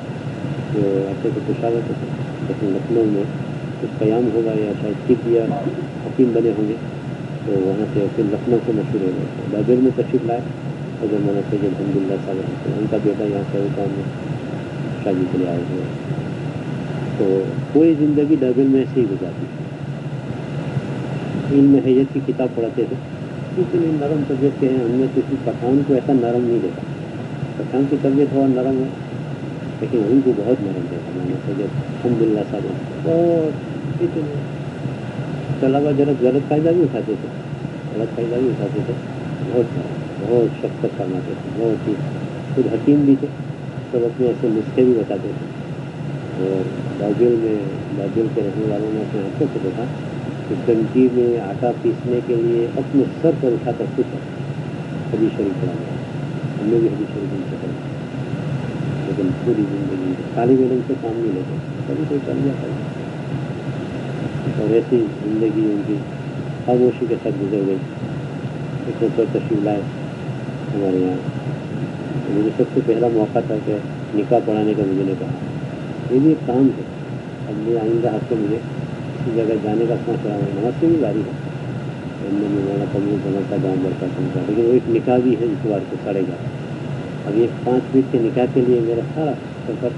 جو ایسے تو پشاور تھے لیکن لکھنؤ میں کچھ قیام ہوگا یا شاید طب یا حکیم بنے ہوں گے تو وہاں سے پھر لکھنؤ سے مشہور ہو گئے. ڈابل میں تشریف لائے اور جو مولانا سید الحمد للہ صاحب رحمۃ اللہ ان کا بیٹا یہاں سے کام میں شادی کے لیے آئے ہوئے. تو پوری زندگی ڈابل میں ایسے ہی گزاری. علم حیت کی کتاب پڑھاتے تھے. اتنی نرم طبیعت کے ہیں. ہم نے کسی پٹھان کو ایسا نرم نہیں دیکھا. پٹھان کی طبیعت بہت نرم ہے لیکن ان کو بہت نرم دیکھا میں نے. سید الحمد للہ صاحب بہت اتنے طلبا غلط فائدہ بھی اٹھاتے تھے, بہت شفقت فرماتے تھے. بہت ہی خود حکیم بھی تھے, سب اپنے ایسے نسخے بھی بتاتے تھے. اور بازل کے رہنے والوں نے اپنے ہاتھوں سے دیکھا کہ ڈنکی میں آٹا پیسنے کے لیے اپنے سر پر اٹھا کر خود حدیث شریف پڑھا گیا. ہم نے بھی حدیث شریف ان سے پڑھا لیکن پوری زندگی طالب علم سے کام نہیں لیتے, کبھی کوئی کر لیا کرنا. اور ایسی زندگی ان کی خاموشی کے ساتھ گزر گئی. ایک پر تشریف لائے ہمارے یہاں. مجھے سب سے پہلا موقع تھا کہ نکاح پڑھانے کا. مجھے نے کہا یہ بھی ایک کام ہے. اب میں آئندہ ہفتے مجھے کسی جگہ جانے کا سوچ رہا ہوں. نماز کی بھی باری ہے. مولانا قبول سمجھتا دام برتا سمجھتا لیکن وہ ایک نکاح بھی ہے اتوار کو 11:30. اب یہ 5 منٹ کے نکاح کے لیے میرا سارا سفر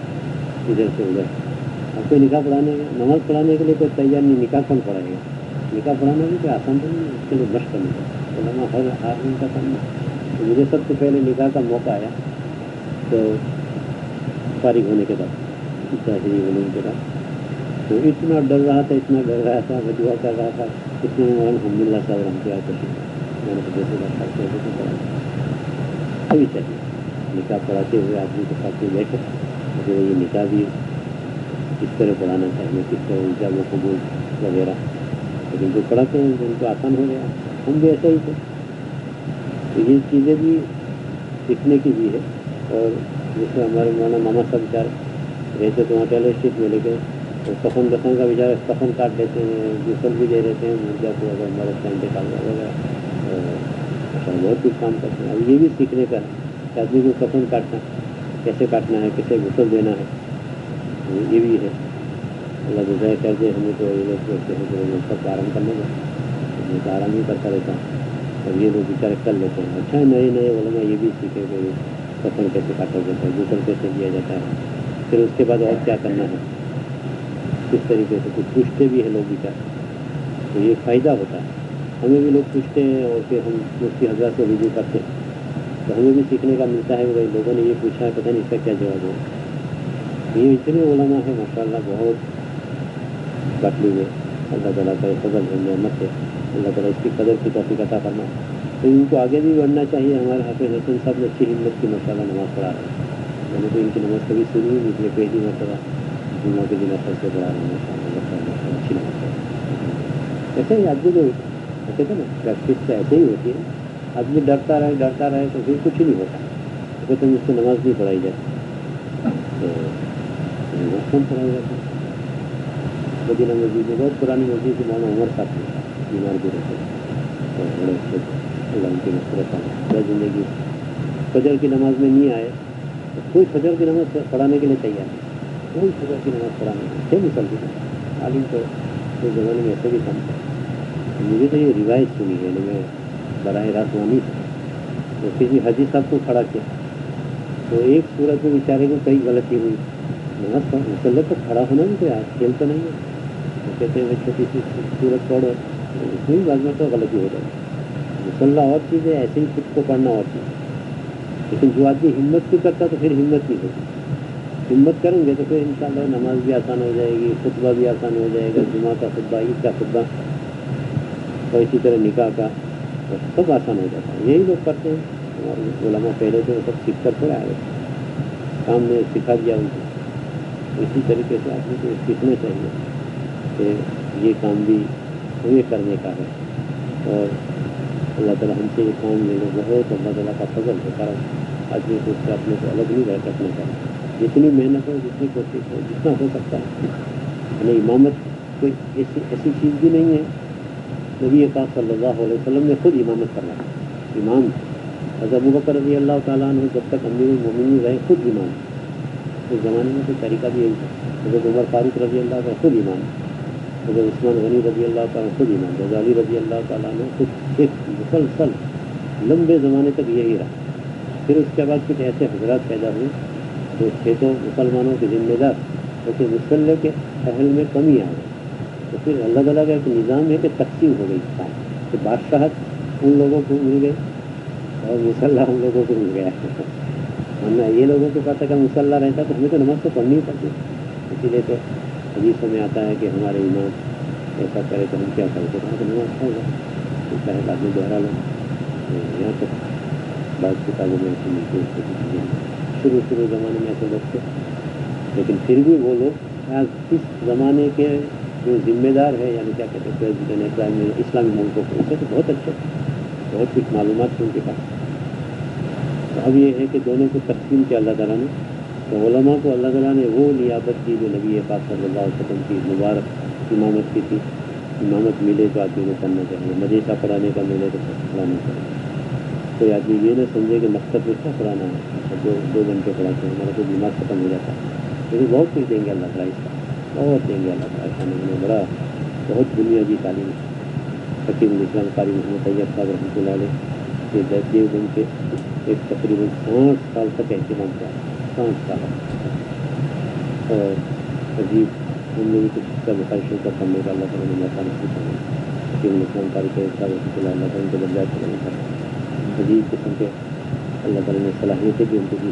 ادھر سے ادھر. اب کوئی نکاح پڑھانے نماز پڑھانے کے لیے کوئی تیار نہیں. نکاح کون پڑھائے گا؟ نکاح پڑھانا بھی کوئی آسان تو نہیں ہے. اس کے لیے مشق کرنی ہے. علماء ہر آدمی کا کام ہے. تو مجھے سب سے پہلے نکاح کا موقع آیا تو فارغ ہونے کے بعد ظاہری ہونے کے بعد تو اتنا ڈر رہا تھا میں دعا کر رہا تھا. اس میں الحمد للہ صاحب رحمۃ اللہ تشریف میں نے جیسے بات پڑھا ابھی چاہیے نکاح پڑھاتے ہوئے آدمی کے ساتھ میں بیٹھے مجھے یہ نکاح بھی کس طرح پڑھانا چاہیے, کس طرح ایجاب و قبول وغیرہ. لیکن جو پڑھاتے ہیں ان کو آسان ہو گیا. ہم بھی ایسا ہی تھے. تو یہ چیزیں بھی سیکھنے کی بھی ہے. اور جیسے ہمارے مولانا ماما صاحب بیچارے رہتے تو وہاں ٹیلر اسٹریٹ میں لے کے تو کفن کا بیچارے کفن کاٹ دیتے ہیں, غسل بھی دے دیتے ہیں مرجا کو اگر مرد کا انتقال وغیرہ. بہت کچھ کام کرتے ہیں. اب یہ بھی سیکھنے کا ہے کہ آدمی کو کفن کاٹنا کیسے کاٹنا ہے, کیسے غسل دینا ہے, یہ بھی ہے. اللہ جزائے کر دے. ہمیں تو یہ لوگ سوچتے ہیں کہ سب آرام کرنے کا, میں تو آرام ہی کرتا رہتا ہوں. اور یہ لوگ بیچارے کر لیتے ہیں. اچھا نئے علماء یہ بھی سیکھے کہ کفن کیسے کاٹا جاتا ہے, غسل کیسے دیا جاتا ہے, پھر اس کے بعد اور کیا کرنا ہے, کس طریقے سے. کچھ پوچھتے بھی ہیں لوگ بیچارے. تو یہ فائدہ ہوتا ہے. ہمیں بھی لوگ پوچھتے ہیں اور پھر ہم مفتی حضرات سے رجوع کرتے ہیں تو ہمیں بھی سیکھنے کا ملتا ہے کہ بھائی لوگوں نے یہ پوچھا ہے, پتہ نہیں اس کا کیا جواب ہو. یہ اتنے علماء ہیں ماشاء اللہ, بہت کاٹلی میں. اللہ تعالیٰ کا فضل ہے, نعمت ہے. اللہ تعالیٰ اس کی قدر کی توفیق عطا فرمائے. تو ان کو آگے بھی بڑھنا چاہیے. ہمارے حافظ حسن صاحب نے اچھی ہمت کی ماشاء اللہ نماز پڑھا رہے ہیں. میں نے تو ان کی نماز کبھی سنی نہیں, اس لیے پہلی مرتبہ جمعہ کے دن اثر سے پڑھا رہے ہیں. ماشاء اللہ اچھی نماز پڑھا. ایسے ہی آدمی جو ایسے تھے نا پریکٹس تو ایسے ہی ہوتی ہے. آدمی ڈرتا رہے تو پھر کچھ نہیں ہوتا. تو مجھ سے نماز نہیں پڑھائی جاتی تو نماز کم پڑھائی جاتی. مدینہ مسجد میں بہت پرانی مسجد تھی، مولانا عمر صاحب نے بیمار بھی رہتے اور بڑے اچھے اللہ ان کی مغفرت ہے زندگی۔ فجر کی نماز میں نہیں آئے تو کوئی فجر کی نماز پڑھانے کے لیے تیار نہیں، کوئی فجر کی نماز پڑھانے کے لیے تھے مسلمان عالم تو اس زمانے میں ایسے بھی کم تھا۔ مجھے تو یہ روایت سنی ہے، میں براہ راست وہاں نہیں تھا، تو کسی حاجی صاحب کو کھڑا کیا تو ایک صورت میں بیچارے کو کئی غلطی ہوئی، نماز مسلح پر کھڑا ہونا بھی کوئی کھیل تو نہیں ہے، وہ کہتے ہیں چھوٹی سی صورت پڑھو، اس میں بھی بعض میں تو غلطی ہو جائے، مسلح اور چیز ہے، ایسے ہی خود کو پڑھنا اور چیز ہے، لیکن جو آدمی ہمت بھی کرتا تو پھر ہمت نہیں ہوگی، ہمت کریں گے تو پھر انشاءاللہ نماز بھی آسان ہو جائے گی، خطبہ بھی آسان ہو جائے گا، جمعہ کا خطبہ، عید کا خطبہ اور اسی طرح نکاح کا سب آسان ہو جاتا ہے۔ یہی لوگ کرتے ہیں، ہمارے علماء پہلے تو سب سیکھ کر تھوڑا آئے، کام نے سکھا دیا ان کو، اسی طریقے سے آدمی کو سیکھنا چاہیے کہ یہ کام بھی ہمیں کرنے کا ہے، اور اللہ تعالیٰ ہم سے یہ کام لے لو، بہت اللہ تعالیٰ کا فضل ہے، کرم، آدمی کو اس سے اپنے کو الگ نہیں رکھنا چاہیے، جتنی محنت ہو، جتنی کوشش ہو، جتنا ہو سکتا ہے، یعنی امامت کوئی ایسی چیز بھی نہیں ہے، نبی پاک صلی اللہ علیہ وسلم نے خود امامت کرنا، امام حضرت ابوبکر رضی اللہ تعالیٰ عنہ جب تک امیر المومنین رہے خود امام، اس زمانے میں تو طریقہ بھی یہی تھا، حضرت عمر فاروق رضی اللہ تعالیٰ خود امام، حضرت عثمان غنی رضی اللہ تعالیٰ خود امام، حضرت علی رضی اللہ تعالیٰ عنہ خود، ایک مسلسل لمبے زمانے تک یہی رہا۔ پھر اس کے بعد کچھ ایسے حضرات پیدا ہوئے جو تھے تو مسلمانوں کے ذمہ دار، لیکن مسلح کے اہل میں کمی آ گئی، تو پھر اللہ تعالیٰ کا ایک نظام ہے کہ تقسیم ہو گئی کام، کہ بادشاہت ان لوگوں کو مل گئی اور مسلح ہم لوگوں کو مل گیا ہے، ورنہ یہ لوگوں کو پتہ کہ مسلح رہتا تو ہمیں تو نماز تو پڑھنی ہی پڑتی، اسی لیے تو حدیثوں میں آتا ہے کہ ہمارے امام ایسا کرے تو ہم کیا کریں، تو وہاں تو نماز پڑھ لو، چاہے بعد میں دوہرا لو، یہاں تک بعض کتابوں میں ایسی ملتی ہے، شروع زمانے میں ایسے لوگ تھے، لیکن پھر بھی وہ لوگ آج اس زمانے کے جو ذمہ دار ہے، یعنی کیا کہتے ہیں پریزیڈنٹ اسلامی ملکوں کو، اسے تو بہت اچھے، بہت کچھ معلومات تھی ان کے پاس۔ تو اب یہ ہے کہ دونوں کو تقسیم کیا اللہ تعالیٰ نے، تو علماء کو اللہ تعالیٰ نے وہ لیاقت دی جو نبی پاک صلی اللہ علیہ وسلم کی مبارک امامت کی تھی، امامت ملے تو آدمی کو کرنا چاہیے، مدرسہ پڑھانے کا ملے تو پڑھانا چاہیے، کوئی آدمی یہ نہ سمجھے کہ مکتب میں کیا پڑھانا ہے، دو گھنٹے پڑھاتے ہیں ہمارا تو دماغ ختم ہو جاتا ہے، لیکن بہت کچھ دیں گے اللہ تعالیٰ، اس کا بہت دیں گے اللہ تعالیٰ، بڑا بہت بنیادی تعلیم ہے۔ حکیم الاسلام قاری محمد طیب صاحب رحمۃ اللہ علیہ یہ دیوبند کے ایک تقریباً 60 سال تک اہتمام کیا، 60 سال، اور عجیب ہم نے بھی کچھ اس کا بخارشوں کا پڑھنے کا اللہ تعالیٰ نے موقع نصیب کرنا، حکیم الاسلام قاری طیب صاحب رحمۃ اللہ تعالیٰ کے درجات کرنے کا عجیب قسم کے اللہ تعالیٰ نے صلاحیتیں بھی ان کو دی۔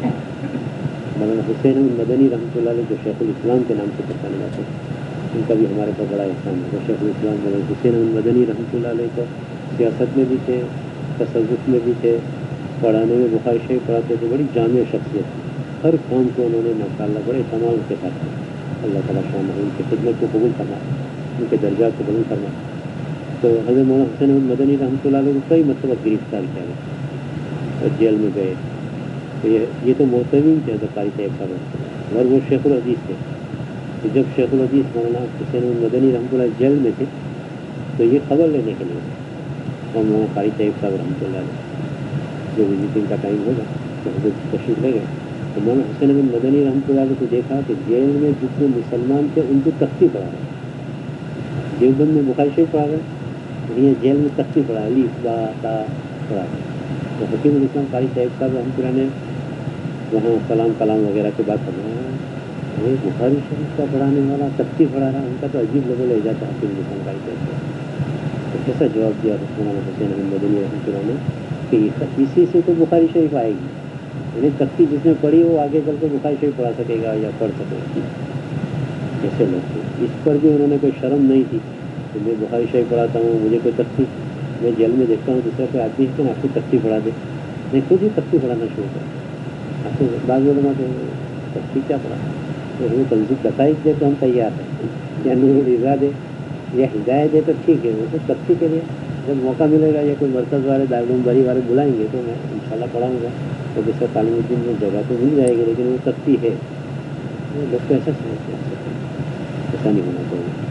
مولانا حسین احمد مدنی رحمۃ اللہ علیہ جو شیخ الاسلام کے نام سے پہچانے جاتے ہیں، ان کا بھی ہمارے پاس بڑا احسان ہے، شیخ الاسلام مولانا حسین احمد مدنی رحمۃ اللہ علیہ تو سیاست میں بھی تھے، تصوف میں بھی تھے، پڑھانے میں بخاری شریف پڑھاتے تھے، بڑی جامع شخصیت تھی، ہر کام کو انہوں نے ماشاءاللہ بڑے کمال کے ساتھ کیا، اللہ تعالیٰ شان ان کی خدمت کو قبول کرنا، ان کے درجات کو بلند کرنا۔ تو حضرت مولانا حسین احمد مدنی رحمۃ اللہ علیہ کو کئی مرتبہ گرفتار کیا گیا اور جیل میں گئے، تو یہ تو محتوی تھے حضرت قاری طیب صاحب، اور وہ شیخ الحدیث تھے، تو جب شیخ الحدیث مولانا حسین احمد مدنی رحمۃ اللہ جیل میں تھے تو یہ خبر لینے کے لیے، اور مولانا قاری طیب صاحب رحمۃ اللہ علیہ جو وزٹنگ کا ٹائم ہوگا تو حضرت تشریف لے گئے، تو مولانا حسین احمد مدنی رحمۃ اللہ علیہ کو دیکھا کہ جیل میں جتنے مسلمان تھے ان کو تختی پڑھا رہے، دیوبند میں بخاری شریف پڑھا رہے، یہ جیل میں تختی پڑھا، الف با تا پڑھا رہے، تو حکیم الاسلام قاری طیب صاحب رحمۃ اللہ نے وہاں سلام کلام وغیرہ کے بعد فرمایا، یہ بخاری شریف کا پڑھانے والا تختی پڑھا رہا، ان کا تو عجیب لوگوں لے جاتا ہے حکیم الاسلام قاری طیب صاحب، تو کیسا جواب دیا مولانا حسین احمد مدنی رحمۃ اللہ نے کہ اسی سے تو بخاری شریف آئے گی، یعنی تختی جس نے پڑھی وہ آگے چل کے بخاری شریف پڑھا سکے گا یا پڑھ سکے گا، کیسے لوگ تھے، اس پر بھی انہوں نے کوئی شرم نہیں تھی کہ میں بخاری شریف پڑھاتا ہوں، مجھے کوئی تختی، میں جیل میں دیکھتا ہوں دوسرا کوئی آدمی ہے کہ آپ کو تختی پڑھا دے، میں خود ہی تختی پڑھانا شروع کر، آپ کو بعض علماء کو تختی کیا پڑھا، تو ہمیں تنظیم بتائیے دے تو ہم تیار ہیں، یا نور الرضا دے یا ہدایت دے تو ٹھیک ہے، وہ تو تختی کے لیے جب موقع ملے گا یا کوئی مرکز والے دارالعلوم بری والے بلائیں گے تو میں انشاءاللہ پڑھاؤں گا، تو جس کا تعلیم الدین میں جگہ تو مل جائے گی، لیکن وہ تختی ہے، وہ لوگ کو ایسا سمجھتے ہیں، ایسا نہیں ہونا چاہیے،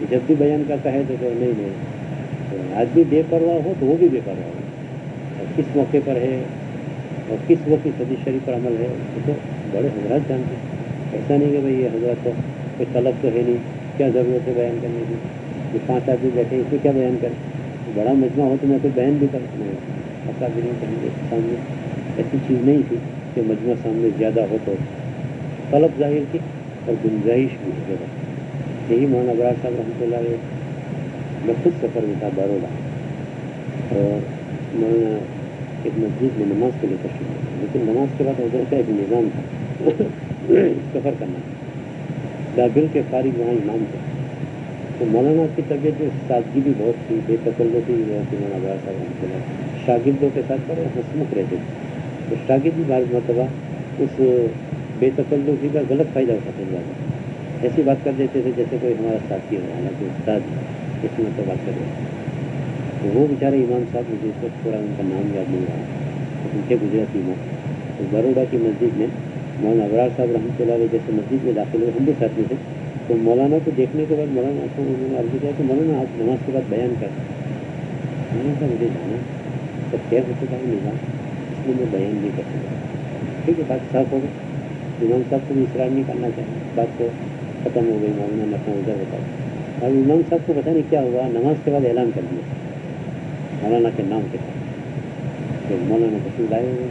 جب بھی بیان کرتا ہے تو نہیں نہیں، تو آج بھی بے پرواہ ہو تو وہ بھی بے پرواہ ہو، اور کس موقع پر ہے اور کس وقت اس حدیث شریف پر عمل ہے وہ تو بڑے حضرات جانتے ہیں۔ ایسا نہیں کہ بھائی یہ حضرات کو کوئی طلب تو ہے نہیں، کیا ضرورت ہے بیان کرنے کی، یہ 5 آدمی بیٹھے اس میں کیا بیان کریں، بڑا مجمع ہو تو میں کوئی بیان بھی کروں، نہیں اکابرین کے سامنے ایسی چیز نہیں تھی کہ مجمع سامنے زیادہ ہو تو طلب ظاہر کی اور گنجائش بھی ہو جگہ۔ یہی مولانا ابرار صاحب رحمۃ اللہ علیہ، میں خود سفر میں تھا بروڈا، اور مولانا ایک مسجد میں نماز کے لیے تشریف لے، لیکن نماز کے بعد ادھر کا ایک نظام تھا سفر کرنا، دابل کے فارغ وہاں امام تھے، تو مولانا کی طبیعت جو سادگی بھی بہت تھی، بے تکلفی بھی بہت تھی، مولانا ابرار صاحب رحمۃ اللہ شاگردوں کے ساتھ بڑے ہنسمکھ رہتے تھے، تو شاگرد بھی بعض مرتبہ اس بے تکلفی کا غلط فائدہ اٹھاتے تھے، ایسی بات کر دیتے تھے جیسے کوئی ہمارا ساتھی ہو، حالانکہ استاد اس میں تو بات کر رہے تھے۔ تو وہ بیچارے امام صاحب، مجھے اس وقت تھوڑا ان کا نام یاد نہیں رہا، ان کے گجراتی امام، تو بروڈا کی مسجد میں مولانا ابرار صاحب رحمۃ اللہ علیہ جیسے مسجد میں داخل ہوئے، ہم بھی ساتھ میں تھے، تو مولانا کو دیکھنے کے بعد مولانا کو انہوں نے عرض کیا کہ مولانا آپ نماز کے بعد بیان کر، میں نے کہا مجھے جانا سب کیب ہو چکا ہے نظام، اس لیے میں بیان نہیں کر سکتا۔ ٹھیک ہے، بات صاف ہو گئی، امام صاحب کو بھی اصرار نہیں کرنا چاہیے، بات تو ختم ہو گئی، مولانا نے اپنا ادھر بتا دیا۔ اب امام صاحب کو پتہ نہیں کیا ہوا، نماز کے بعد اعلان کر دیا مولانا کے نام کے ساتھ، تو مولانا تشریف لائے ہوئے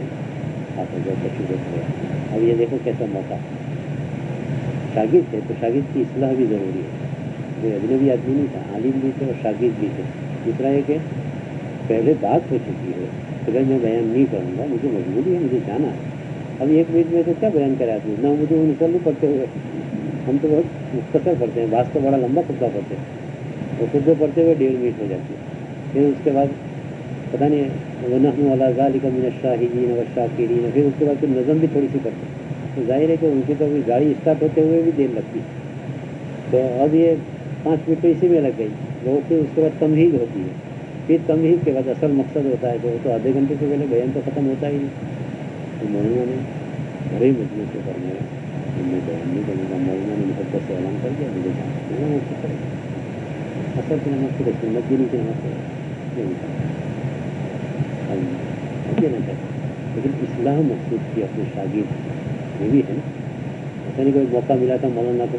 آپ ادھر تشریف دیکھ رہے ہیں۔ اب یہ دیکھو کیسا موقع، شاگرد تھے تو شاگرد کی اصلاح بھی ضروری ہے، کوئی اجنبی آدمی نہیں تھا، عالم بھی تھے اور شاگرد بھی تھے۔ دوسرا یہ کہ پہلے بات ہو چکی ہے، اگر میں بیان نہیں کروں گا، مجھے مجبوری ہے، مجھے جانا ہے، اب 1 منٹ میں تو کیا بیان کرے آدمی، نہ مجھے مسلم پڑھتے ہوئے، ہم تو بہت مختصر پڑھتے ہیں، بعض تو بڑا لمبا خطبہ پڑھتے ہیں، اور خطبے پڑھتے ہوئے 1.5 منٹ ہو جاتی ہے، پھر اس کے بعد پتہ نہیں وَنَحْنُ عَلَىٰ ذَٰلِكَ مِنَ الشَّاهِدِينَ وَالشَّاكِرِينَ، پھر اس کے بعد پھر نظم بھی تھوڑی سی پڑھتے ہیں، تو ظاہر ہے کہ ان کی تو ابھی گاڑی اسٹارٹ ہوتے ہوئے بھی دیر لگتی ہے، تو اب یہ 5 منٹ تو اسی میں لگ گئی، وہ پھر اس کے بعد تمہید ہوتی ہے، پھر تمہید کے بعد اصل مقصد ہوتا ہے، تو وہ تو آدھے گھنٹے سے پہلے بیان تو ختم ہوتا ہی نہیں، تو مولانا نے بڑے مجموعے سے فرمایا میں بیان نہیں کروں گا، مولانا نے محبت سے اعلان کر دیا، مجھے جانا اصل کی نماز پڑھے، سنت بھی نہیں کی نماز پڑھے، دینا چاہتے، لیکن اصلاح مقصود کی اپنے شاگرد یہ بھی ہے نا، ایسا نہیں کوئی موقع ملا تھا مولانا کو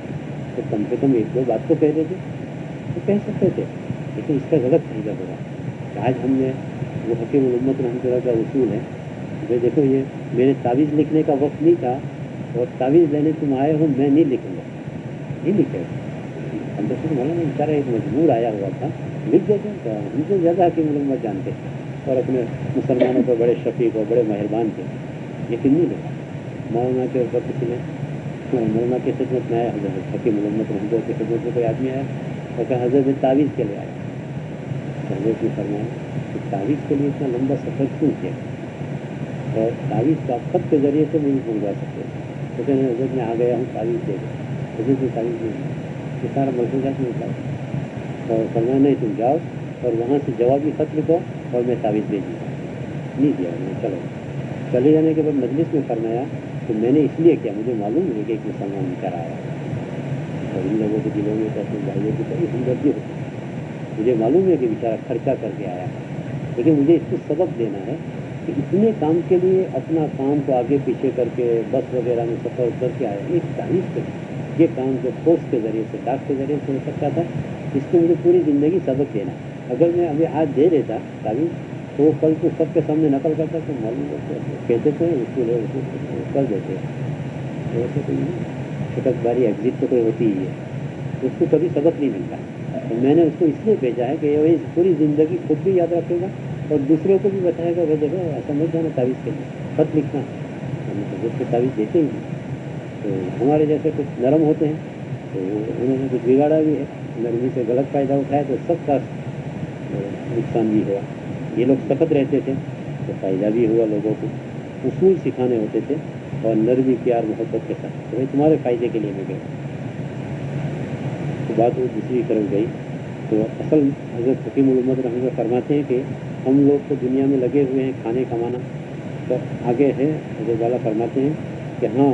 تو کم سے کم 1-2 بات تو کہہ دیتے، تو کہہ سکتے تھے، لیکن اس کا غلط فائدہ ہوگا کہ آج ہم نے وہ حکیم الامت رحمۃ اللہ کا اصول ہے کہ دیکھو یہ میرے تعویذ لکھنے کا وقت نہیں تھا اور تعویذ لینے تم آئے ہو، میں نہیں لکھوں گا، نہیں لکھے ہم تو صرف مولانا بیچارہ ایک مجبور آیا ہوا تھا، لکھ دیتے تو ہم سے زیادہ حکیم الامت جانتے اور اپنے مسلمانوں پر بڑے شفیق اور بڑے مہربان تھے، لیکن نہیں لکھا۔ مولانا کے اوپر کسی نے مولانا کی خدمت میں آیا، حضرت حکیم الامت رحمۃ اللہ کی خدمت میں کوئی آدمی آیا اور کہا حضرت میں تعویذ کے لیے آیا، حضرت نے فرمایا کہ تعویذ کے لیے اتنا لمبا سفر کیوں کیا، اور تعویذ کا خط کے ذریعے سے نہیں پہنچا سکتے، تو کہنے حضرت میں آ گیا ہوں تعویذ دے گا، حضرت نے تعویذ نہیں دی، یہ سارا ملفوظات میں ہوتا ہے، اور فرمایا نہیں تم جاؤ اور وہاں سے جوابی خط لکھو اور میں تعویذ دے دوں گا، نہیں دیا انہوں نے، چلو چلے جانے کے بعد مجلس میں فرمایا کہ میں نے اس لیے کیا، مجھے معلوم ہے کہ ایک مسلمان کر آیا اور ان لوگوں کے دلوں میں تو اپنے بھائیوں کی بڑی ہمدردی ہوتی ہے، مجھے معلوم ہے کہ بیچارہ خرچہ کر کے آیا، لیکن مجھے اس کو سبق دینا ہے کہ اتنے کام کے لیے اپنا کام کو آگے پیچھے کر کے بس وغیرہ میں سفر کر کے آیا، ایک تعریف کے یہ کام جو پوسٹ کے ذریعے سے ڈاک کے ذریعے سے ہو سکتا تھا، اس کو مجھے پوری زندگی سبق دینا، اگر میں ابھی آج دے دیتا تعریف تو وہ کل کو سب کے سامنے نقل کرتا تو معلوم کہتے تھے اصول ہے اصول کر دیتے، ویسے کوئی چھٹک باری ایگزٹ تو کوئی ہوتی ہی ہے، اس کو کبھی سبق نہیں ملتا، تو میں نے اس کو اس لیے بھیجا ہے کہ یہ پوری زندگی خود بھی یاد رکھے گا اور دوسروں کو بھی بتائے گا، وہ دیکھو ایسا مت جانا تعویذ کے لیے خط لکھنا، ہم حضرت کے تعویذ دیتے ہی ہیں، تو ہمارے جیسے کچھ نرم ہوتے ہیں تو انہوں نے کچھ بگاڑا بھی ہے، نرمی سے غلط فائدہ اٹھایا تو سب کا نقصان بھی ہوا، یہ لوگ سخت رہتے تھے تو فائدہ بھی ہوا لوگوں کو، اصول سکھانے ہوتے تھے اور نرمی پیار محبت کے ساتھ، تو تمہارے فائدے کے لیے میں گیا، تو بات وہ دوسری طرف گئی، تو اصل حضرت حکیم الامت رحمۃ اللہ فرماتے ہیں کہ ہم لوگ تو دنیا میں لگے ہوئے ہیں کھانے کمانا، تو آگے ہے حضرت والا فرماتے ہیں کہ ہاں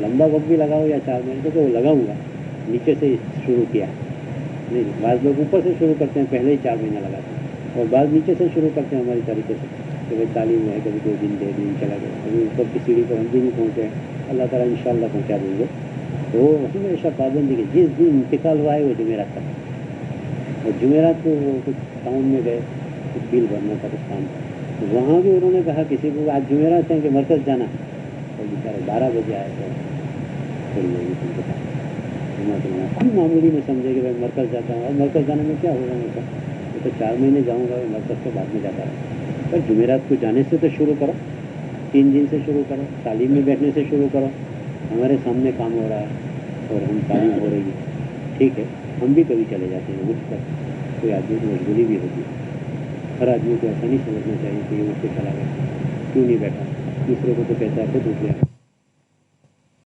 لمبا وقت بھی لگاؤ یا 4 مہینے تو وہ لگاؤں گا. نیچے سے شروع کیا ہے. نہیں بعض لوگ اوپر سے شروع کرتے ہیں, پہلے ہی 4 مہینہ لگاتے ہیں, اور بعض نیچے سے شروع کرتے ہیں ہماری طریقے سے کہ بھائی تعلیم ہے, کبھی کوئی دن 2 دن چلا گیا, ابھی اوپر کی سیڑھی پر ہم بھی نہیں پہنچے, اللہ تعالیٰ انشاءاللہ پہنچا دیں گے. تو ہمیشہ پابندی کی جس دن انتقال ہوا ہے وہ جمعرات تک, اور جمعرات کو وہ کچھ ٹاؤن میں گئے, کچھ بل بھرنا تھا, کچھ کام تھا, وہاں بھی انہوں نے کہا کسی کو آج جمعرات ہیں کہ مرکز جانا, اور بیچارے 12 بجے آئے تو تھوڑی ہوگی تم کے ساتھ کوئی معمولی میں سمجھے کہ بھائی مرکز جاتا ہوں, اور مرکز جانے میں کیا ہوگا, مرکز تو 4 مہینے جاؤں گا, مرکز کے بعد میں جاتا رہا. پر جمعرات کو جانے سے تو شروع کرو, 3 دن سے شروع کرو, تعلیم میں بیٹھنے سے شروع کرو. ہمارے سامنے کام ہو رہا ہے اور ہم تعلیم ہو رہی ہے, ٹھیک ہے, ہم بھی کبھی چلے جاتے ہیں اٹھ کر, کوئی آدمی کی مجبوری بھی ہوتی ہے. ہر آدمی کو ایسا نہیں سمجھنا چاہیے کہ یہ اٹھ کے چلا گیا, کیوں نہیں بیٹھا, دوسرے کو تو کہتا ہے خود اٹھ گیا.